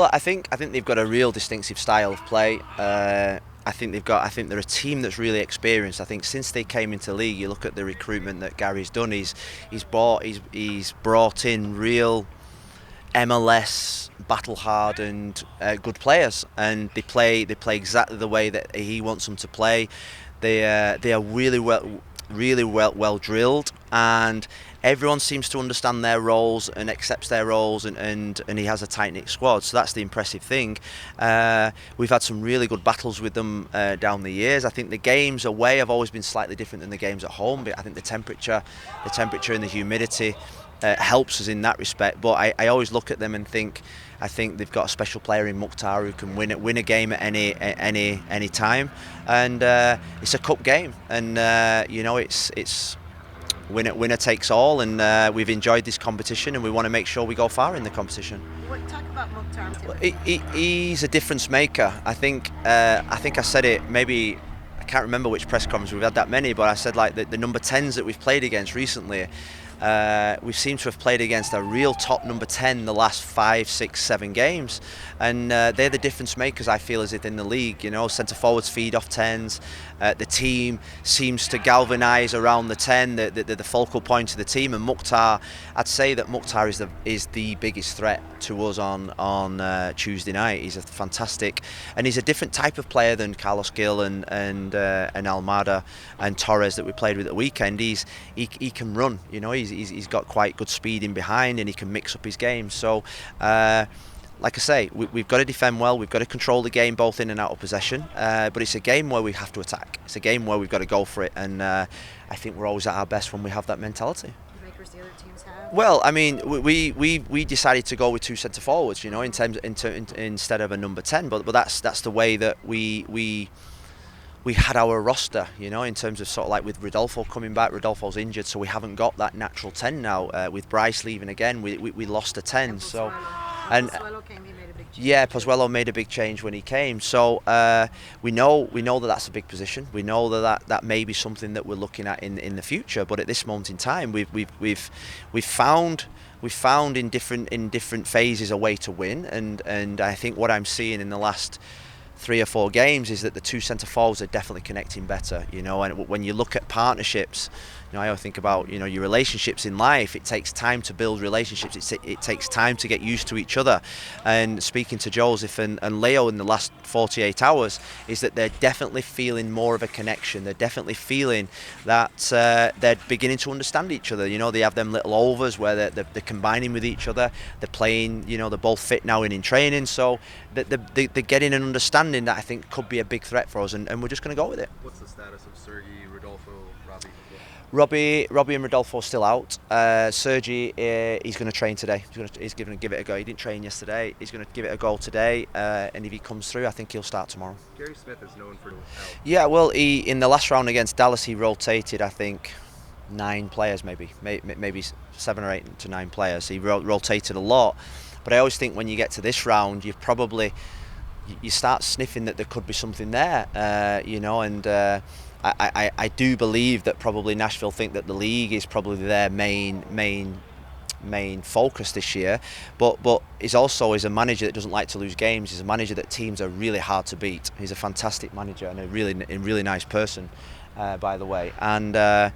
Well, I think they've got a real distinctive style of play. I think they're a team that's really experienced. I think since they came into league, you look at the recruitment that Gary's done. He's brought in real MLS battle hardened good players, and they play exactly the way that he wants them to play. They are really well drilled, and everyone seems to understand their roles and accepts their roles, and he has a tight-knit squad, so that's the impressive thing. We've had some really good battles with them down the years. I think the games away have always been slightly different than the games at home, but I think the temperature and the humidity helps us in that respect. But I always look at them and think, I think they've got a special player in Mukhtar who can win a game at any time, and it's a cup game, and it's winner takes all, and we've enjoyed this competition, and we want to make sure we go far in the competition. Talk about Mukhtar. Well, he's a difference maker. I think I said it, maybe I can't remember which press conference, we've had that many, but I said like the number 10s that we've played against recently, we seem to have played against a real top number 10 the last 5, 6, 7 games, and they're the difference makers, I feel, as in the league. Centre forwards feed off 10s. The team seems to galvanise around the 10, the focal point of the team. And Mukhtar, I'd say that Mukhtar is the biggest threat to us on Tuesday night. He's a fantastic, and he's a different type of player than Carlos Gil and Almada and Torres that we played with at the weekend. He can run. He's got quite good speed in behind, and he can mix up his game. So. Like I say, we've got to defend well, we've got to control the game both in and out of possession, but it's a game where we have to attack. It's a game where we've got to go for it, and I think we're always at our best when we have that mentality. Makers the other teams have? Well, I mean, we decided to go with 2 centre forwards, instead of a number 10, but that's the way that we had our roster, in terms of sort of like with Rodolfo coming back. Rodolfo's injured, so we haven't got that natural 10 now. With Bryce leaving again, we lost a 10. So. And Pozuelo came, he made a big change. Yeah, Pozuelo made a big change when he came. So we know that that's a big position. We know that may be something that we're looking at in the future. But at this moment in time, we've found in different phases a way to win. And I think what I'm seeing in the last 3 or 4 games is that the 2 centre forwards are definitely connecting better. And when you look at partnerships, I always think about your relationships in life. It takes time to build relationships. It takes time to get used to each other. And speaking to Joseph and Leo in the last 48 hours, is that they're definitely feeling more of a connection. They're definitely feeling that they're beginning to understand each other. They have them little overs where they're combining with each other. They're playing. They're both fit now and in training. So they're getting an understanding that I think could be a big threat for us, and we're just going to go with it. What's the status of Sergi, Rodolfo, Robbie? Robbie and Rodolfo are still out. Sergi, he's going to train today. He's going to give it a go. He didn't train yesterday. He's going to give it a go today, and if he comes through, I think he'll start tomorrow. Gary Smith is known for health. Yeah, well, in the last round against Dallas, he rotated, I think, 9 players, maybe 7 or 8 to 9 players. He rotated a lot, but I always think when you get to this round, you start sniffing that there could be something there, and. I do believe that probably Nashville think that the league is probably their main focus this year, but he's also a manager that doesn't like to lose games. He's a manager that teams are really hard to beat. He's a fantastic manager and a really nice person, by the way. And I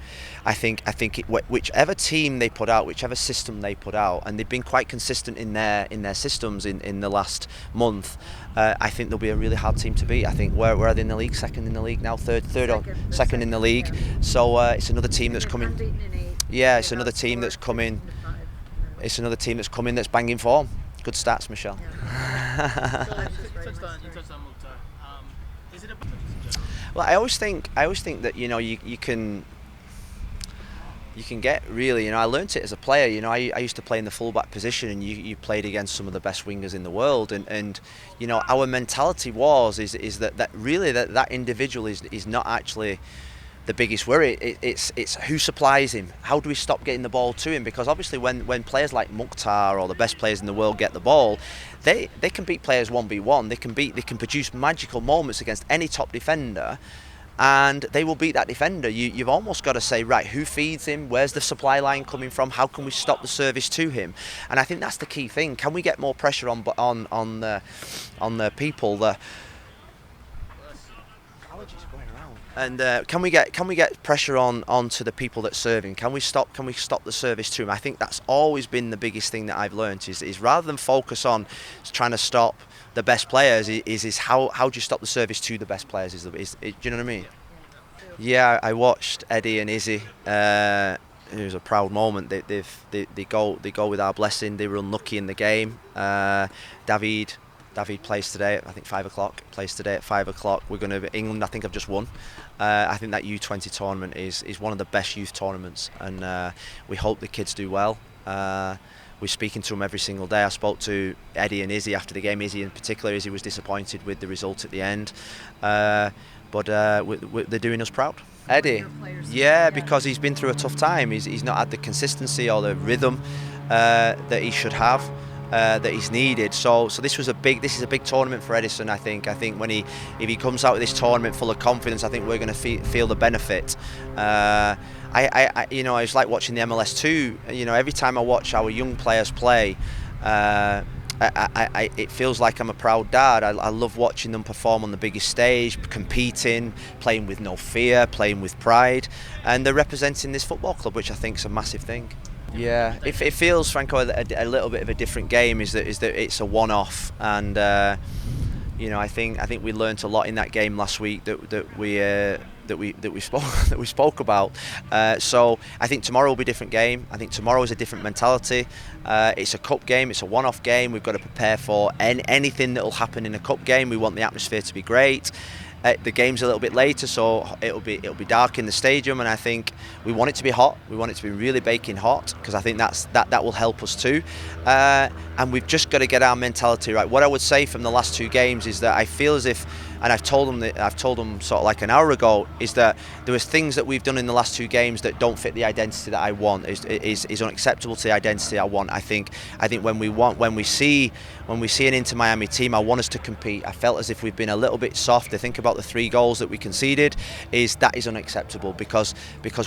think whichever team they put out, whichever system they put out, and they've been quite consistent in their systems in the last month. I think they'll be a really hard team to beat. I think where are they in the league? Second in the league now, second in the league. Yeah. So it's another team that's coming. Unbeaten in 8. Yeah, it's another team that's coming. It's another team that's coming that's banging form. Good stats, Michelle. Yeah. You touched on Mukhtar. Is it about Well, I always think that you can get really, I learnt it as a player. I used to play in the fullback position, and you played against some of the best wingers in the world, and our mentality is that really that individual is not actually the biggest worry. It's who supplies him. How do we stop getting the ball to him? Because obviously when players like Mukhtar or the best players in the world get the ball, they can beat players 1v1. They can produce magical moments against any top defender. and they will beat that defender. You've almost got to say, right, who feeds him? Where's the supply line coming from? How can we stop the service to him? And I think that's the key thing. Can we get more pressure on the people? And can we get pressure onto the people that serve him? Can we stop the service to him? I think that's always been the biggest thing that I've learned is rather than focus on trying to stop the best players, is how do you stop the service to the best players? Do you know what I mean? Yeah, I watched Eddie and Izzy. It was a proud moment. They go with our blessing. They were unlucky in the game. David plays today. I think 5 o'clock. Plays today at 5 o'clock. We're going to England. I think have just won. I think that U20 tournament is one of the best youth tournaments, and we hope the kids do well. We're speaking to them every single day. I spoke to Eddie and Izzy after the game. Izzy in particular, Izzy was disappointed with the result at the end, but they're doing us proud. Eddie, yeah, because he's been through a tough time. He's not had the consistency or the rhythm that he should have. That he's needed. So this is a big tournament for Edison. I think if he comes out of this tournament full of confidence, I think we're going to feel the benefit. I it's like watching the MLS too. Every time I watch our young players play, it feels like I'm a proud dad. I love watching them perform on the biggest stage, competing, playing with no fear, playing with pride, and they're representing this football club, which I think is a massive thing. Yeah, it feels, Franco, a little bit of a different game. Is that it's a one-off, and I think we learnt a lot in that game last week that we spoke about. So I think tomorrow will be a different game. I think tomorrow is a different mentality. It's a cup game. It's a one-off game. We've got to prepare for anything that will happen in a cup game. We want the atmosphere to be great. The game's a little bit later, so it'll be dark in the stadium, and I think we want it to be hot. We want it to be really baking hot, because I think that will help us too. And we've just got to get our mentality right. What I would say from the last two games is that I feel as if, and I've told them sort of like an hour ago, is that there was things that we've done in the last two games that don't fit the identity that I want. Is unacceptable to the identity I want. I think when we see an Inter Miami team, I want us to compete. I felt as if we've been a little bit soft. I think about the 3 goals that we conceded. That is unacceptable because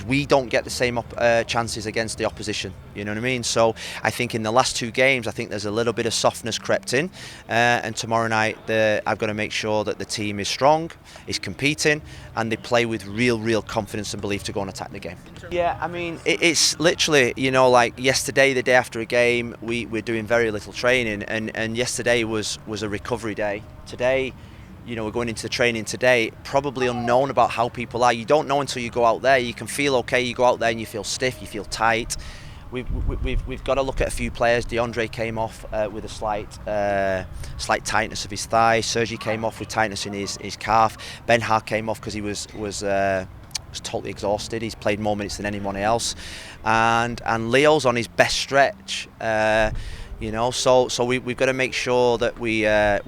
we don't get the same chances against the opposition. You know what I mean? So I think in the last 2 games, I think there's a little bit of softness crept in, and tomorrow night I've got to make sure that the team is strong, is competing, and they play with real confidence and belief to go and attack the game. Yeah, I mean, it's literally, like yesterday, the day after a game, we're doing very little training, and yesterday was a recovery day. Today, we're going into the training today, probably unknown about how people are. You don't know until you go out there. You can feel okay, you go out there and you feel stiff, you feel tight. We've got to look at a few players. DeAndre came off with a slight tightness of his thigh. Sergi came off with tightness in his calf. Ben Hart came off because he was totally exhausted. He's played more minutes than anyone else, and Leo's on his best stretch. So we've got to make sure that we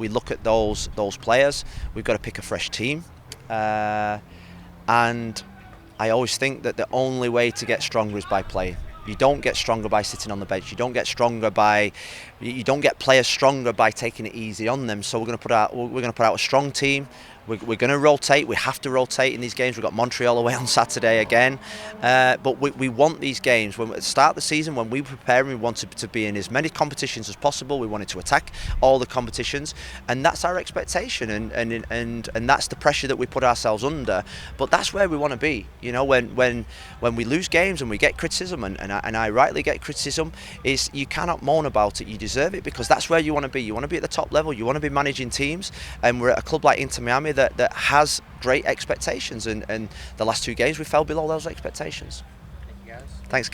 look at those players. We've got to pick a fresh team, and I always think that the only way to get stronger is by playing. You don't get stronger by sitting on the bench. You don't get players stronger by taking it easy on them. So we're going to put out a strong team. We're going to rotate. We have to rotate in these games. We've got Montreal away on Saturday again. But we want these games. When at the start of the season, when we prepare, we wanted to be in as many competitions as possible. We wanted to attack all the competitions, and that's our expectation. And that's the pressure that we put ourselves under. But that's where we want to be. When we lose games and we get criticism, and I rightly get criticism, is you cannot moan about it. You deserve it, because that's where you want to be. You want to be at the top level. You want to be managing teams, and we're at a club like Inter Miami that has great expectations, and the last 2 games we fell below those expectations. Thank you, guys. Thanks, guys.